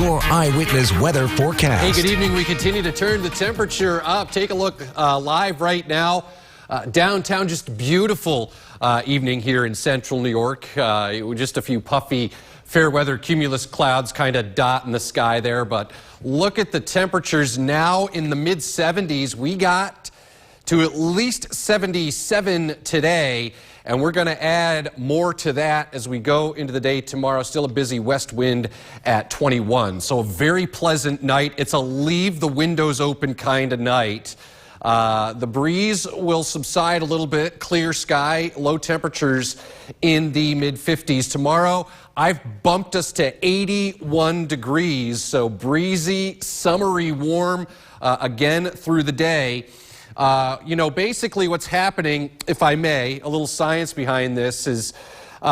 your eyewitness weather forecast. Hey, good evening. We continue to turn the temperature up. Take a look live right now. Downtown, just beautiful evening here in central New York. Just a few puffy fair weather cumulus clouds kind of dot in the sky there. But look at the temperatures now in the mid 70s. We got to at least 77 today. And we're going to add more to that as we go into the day tomorrow. Still a busy west wind at 21. So a very pleasant night. It's a leave the windows open kind of night. The breeze will subside a little bit. Clear sky, low temperatures in the mid 50s. Tomorrow, I've bumped us to 81 degrees. So breezy, summery warm again through the day. Basically what's happening, if I may, a little science behind this is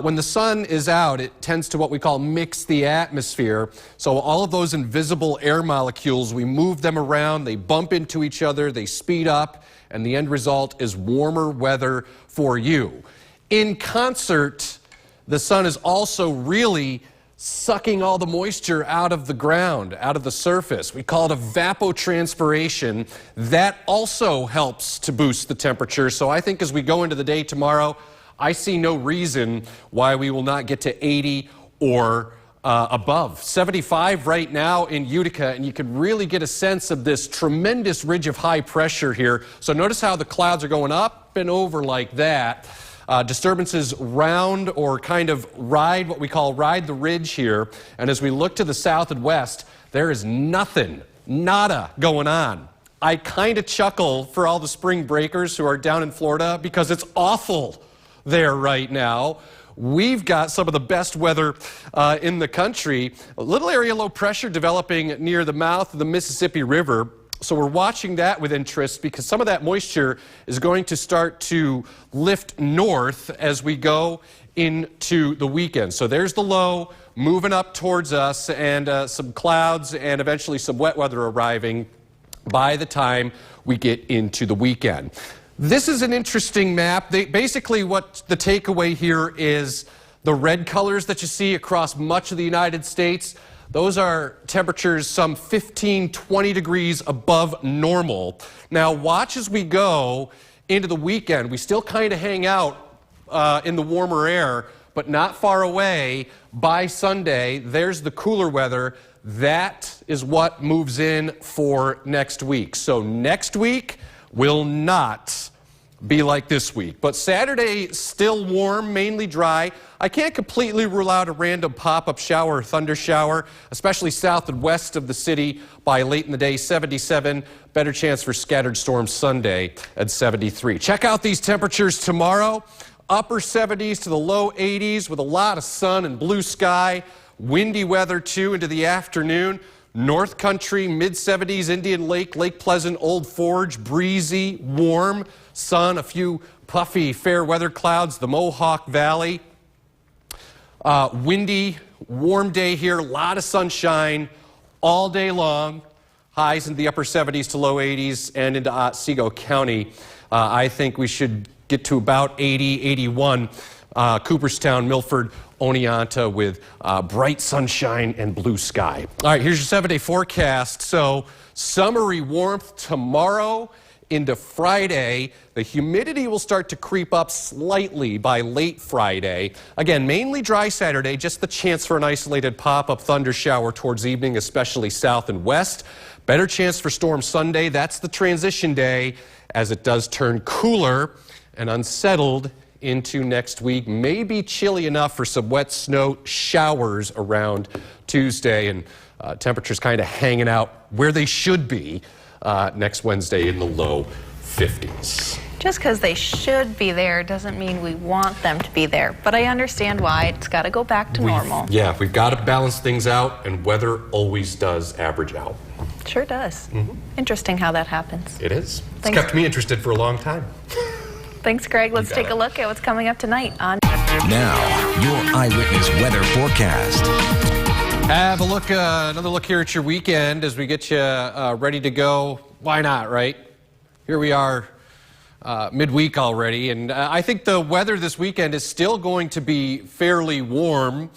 when the sun is out, it tends to what we call mix the atmosphere. So all of those invisible air molecules, we move them around, they bump into each other, they speed up, and the end result is warmer weather for you. In concert, the sun is also really sucking all the moisture out of the ground, out of the surface. We call it evapotranspiration. That also helps to boost the temperature. So I think as we go into the day tomorrow, I see no reason why we will not get to 80 or above. 75 right now in Utica, and you can really get a sense of this tremendous ridge of high pressure here. So notice how the clouds are going up and over like that. Disturbances round or kind of ride what we call ride the ridge here. And as we look to the south and west, there is nothing, nada going on. I kind of chuckle for all the spring breakers who are down in Florida because it's awful there right now. We've got some of the best weather in the country. A little area low pressure developing near the mouth of the Mississippi River. So we're watching that with interest because some of that moisture is going to start to lift north as we go into the weekend. So there's the low moving up towards us and some clouds and eventually some wet weather arriving by the time we get into the weekend. This is an interesting map. Basically what the takeaway here is the red colors that you see across much of the United States. Those are temperatures some 15, 20 degrees above normal. Now watch as we go into the weekend. We still kind of hang out in the warmer air, but not far away. By Sunday, there's the cooler weather. That is what moves in for next week. So next week will not be like this week. But Saturday, still warm, mainly dry. I can't completely rule out a random pop-up shower or thunder shower, especially south and west of the city by late in the day, 77. Better chance for scattered storms Sunday at 73. Check out these temperatures tomorrow. Upper 70s to the low 80s with a lot of sun and blue sky. Windy weather, too, into the afternoon. North Country, mid-70s, Indian Lake, Lake Pleasant, Old Forge, breezy, warm, sun, a few puffy fair weather clouds, the Mohawk Valley. Windy, warm day here, a lot of sunshine all day long. Highs in the upper 70s to low 80s and into Otsego County. I think we should get to about 80, 81. Cooperstown, Milford, Oneonta with bright sunshine and blue sky. All right, here's your 7-day forecast. So summery warmth tomorrow into Friday. The humidity will start to creep up slightly by late Friday. Again, mainly dry Saturday, just the chance for an isolated pop-up thunder shower towards evening, especially south and west. Better chance for storm Sunday. That's the transition day as it does turn cooler and unsettled into next week. Maybe chilly enough for some wet snow showers around Tuesday, and temperatures kind of hanging out where they should be next Wednesday in the low 50s. Just because they should be there doesn't mean we want them to be there. But I understand why. It's got to go back to normal. Yeah, we've got to balance things out, and weather always does average out. Sure does. Interesting how that happens. It is. Thanks. It's kept me interested for a long time. Thanks, Greg. Let's take a look at what's coming up tonight on... Now, your eyewitness weather forecast. Have a look, another look here at your weekend as we get you ready to go. Why not, right? Here we are midweek already, and I think the weather this weekend is still going to be fairly warm.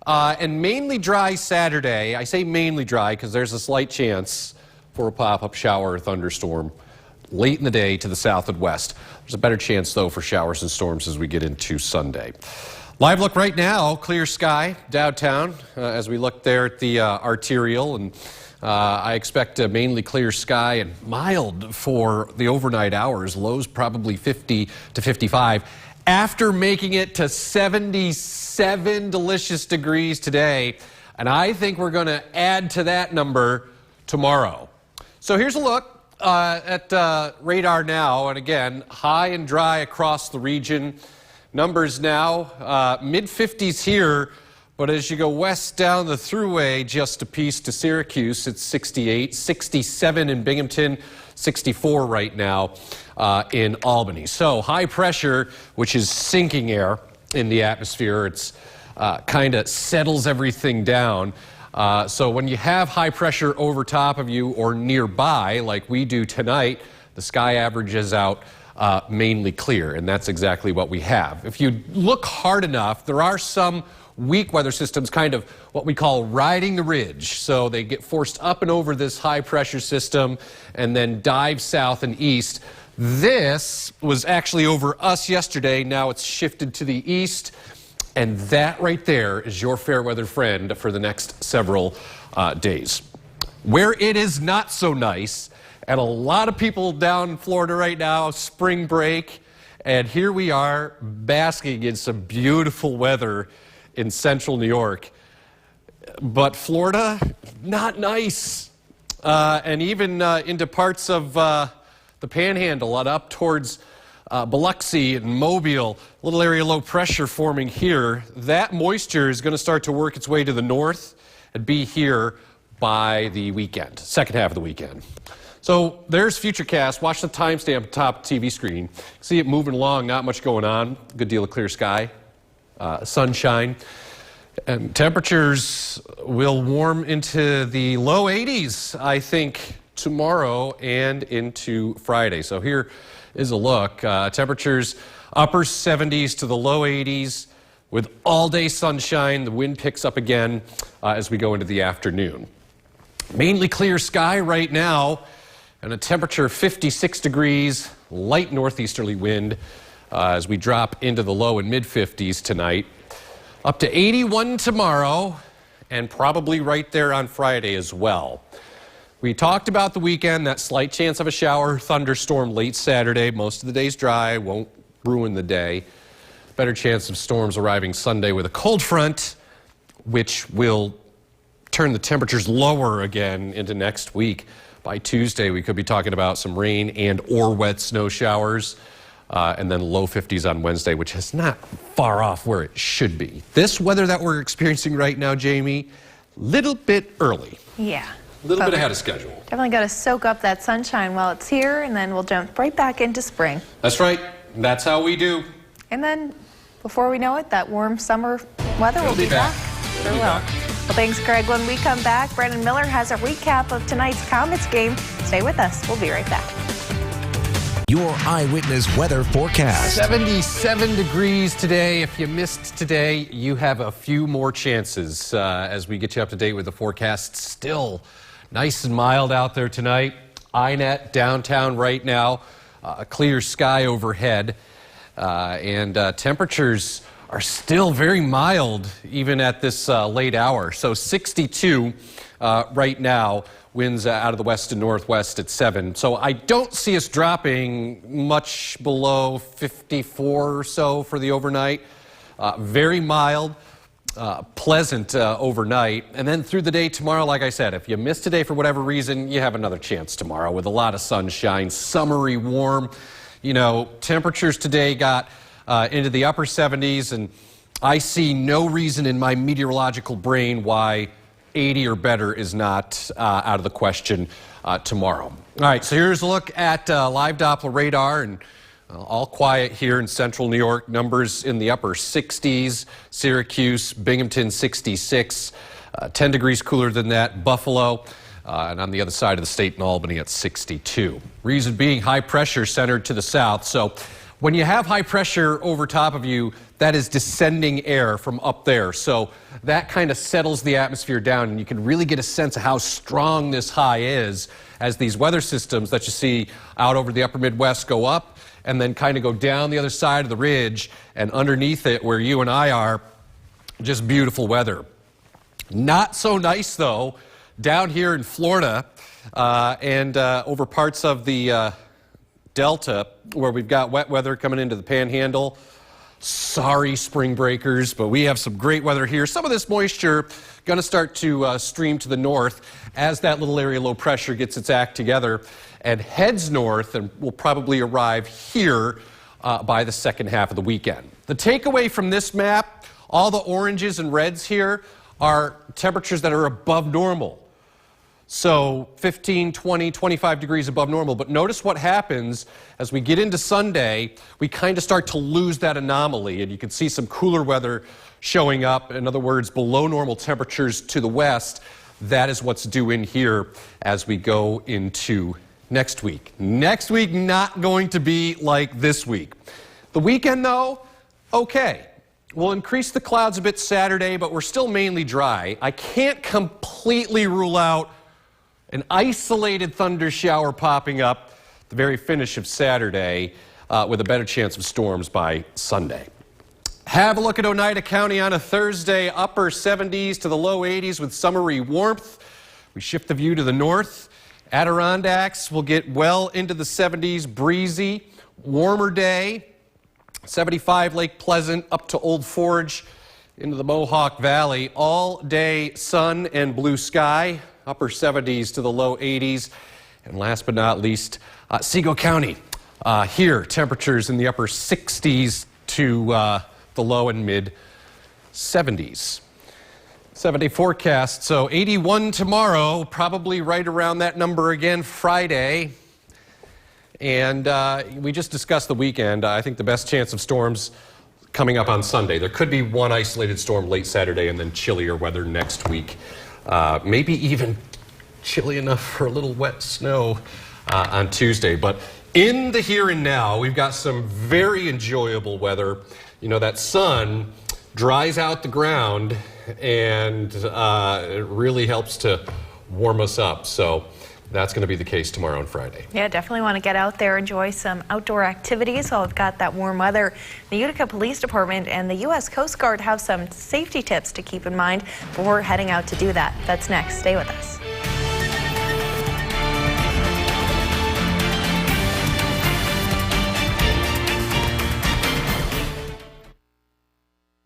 and mainly dry Saturday. I say mainly dry because there's a slight chance for a pop-up shower or thunderstorm late in the day to the south and west. There's a better chance, though, for showers and storms as we get into Sunday. Live look right now, clear sky downtown as we look there at the arterial, and I expect a mainly clear sky and mild for the overnight hours. Lows probably 50 to 55 after making it to 77 delicious degrees today, and I think we're going to add to that number tomorrow. So here's a look at radar now, and again, high and dry across the region. Numbers now, mid-50s here, but as you go west down the thruway just a piece to Syracuse, it's 68, 67 in Binghamton, 64 right now in Albany. So high pressure, which is sinking air in the atmosphere, it's kind of settles everything down. So when you have high pressure over top of you or nearby, like we do tonight, the sky averages out mainly clear, and that's exactly what we have. If you look hard enough, there are some weak weather systems kind of what we call riding the ridge. So they get forced up and over this high pressure system and then dive south and east. This was actually over us yesterday. Now it's shifted to the east, and that right there is your fair weather friend for the next several days. Where it is not so nice, and a lot of people down in Florida right now, spring break, and here we are basking in some beautiful weather in central New York. But Florida, not nice. And even into parts of the Panhandle and up towards Biloxi and Mobile, a little area low pressure forming here. That moisture is going to start to work its way to the north and be here by the weekend, second half of the weekend. So there's Futurecast. Watch the timestamp at the top of the TV screen. See it moving along, not much going on. Good deal of clear sky, sunshine. And temperatures will warm into the low 80s, I think, tomorrow and into Friday. So here is a look. Temperatures upper 70s to the low 80s with all-day sunshine. The wind picks up again as we go into the afternoon. Mainly clear sky right now, and a temperature of 56 degrees, light northeasterly wind as we drop into the low and mid-50s tonight. Up to 81 tomorrow, and probably right there on Friday as well. We talked about the weekend, that slight chance of a shower, thunderstorm late Saturday. Most of the day's dry, won't ruin the day. Better chance of storms arriving Sunday with a cold front, which will turn the temperatures lower again into next week. By Tuesday, we could be talking about some rain and or wet snow showers, and then low 50s on Wednesday, which is not far off where it should be. This weather that we're experiencing right now, Jamie, little bit early. Yeah. A little bit ahead of schedule. Definitely got to soak up that sunshine while it's here, and then we'll jump right back into spring. That's right. That's how we do. And then, before we know it, that warm summer weather will be back. Sure will. Well, thanks, Greg. When we come back, Brandon Miller has a recap of tonight's Comets game. Stay with us. We'll be right back. Your Eyewitness Weather Forecast. 77 degrees today. If you missed today, you have a few more chances as we get you up to date with the forecast. Still nice and mild out there tonight. INET downtown right now. A clear sky overhead. And temperatures are still very mild even at this late hour. So 62 right now. Winds out of the west and northwest at 7. So I don't see us dropping much below 54 or so for the overnight. Very mild, pleasant overnight. And then through the day tomorrow, like I said, if you missed today for whatever reason, you have another chance tomorrow with a lot of sunshine, summery warm. You know, temperatures today got into the upper 70s, and I see no reason in my meteorological brain why 80 or better is not out of the question tomorrow. All right, so here's a look at live Doppler radar, and all quiet here in central New York. Numbers in the upper 60s, Syracuse, Binghamton 66, 10 degrees cooler than that, Buffalo, and on the other side of the state in Albany at 62. Reason being high pressure centered to the south, so When you have high pressure over top of you, that is descending air from up there. So that kind of settles the atmosphere down, and you can really get a sense of how strong this high is as these weather systems that you see out over the upper Midwest go up and then kind of go down the other side of the ridge, and underneath it where you and I are, just beautiful weather. Not so nice, though, down here in Florida and over parts of the Delta, where we've got wet weather coming into the Panhandle. Sorry, spring breakers, but we have some great weather here. Some of this moisture going to start to stream to the north as that little area low pressure gets its act together and heads north, and will probably arrive here by the second half of the weekend. The takeaway from this map, all the oranges and reds here are temperatures that are above normal. So 15, 20, 25 degrees above normal. But notice what happens as we get into Sunday, we kind of start to lose that anomaly, and you can see some cooler weather showing up. In other words, below normal temperatures to the west. That is what's due in here as we go into next week. Next week, not going to be like this week. The weekend, though, okay. We'll increase the clouds a bit Saturday, but we're still mainly dry. I can't completely rule out an isolated thunder shower popping up the very finish of Saturday with a better chance of storms by Sunday. Have a look at Oneida County on a Thursday, upper 70s to the low 80s with summery warmth. We shift the view to the north. Adirondacks will get well into the 70s, breezy, warmer day. 75 Lake Pleasant up to Old Forge into the Mohawk Valley. All day sun and blue sky. Upper 70s to the low 80s. And last but not least, Seago County. Here, temperatures in the upper 60s to the low and mid 70s. 7-day forecast, so 81 tomorrow, probably right around that number again Friday. And we just discussed the weekend. I think the best chance of storms coming up on Sunday. There could be one isolated storm late Saturday and then chillier weather next week. Maybe even chilly enough for a little wet snow on Tuesday. But in the here and now, we've got some very enjoyable weather. You know, that sun dries out the ground and it really helps to warm us up. So that's going to be the case tomorrow and Friday. Yeah, definitely want to get out there, enjoy some outdoor activities while we've got that warm weather. The Utica Police Department and the U.S. Coast Guard have some safety tips to keep in mind before heading out to do that. That's next. Stay with us.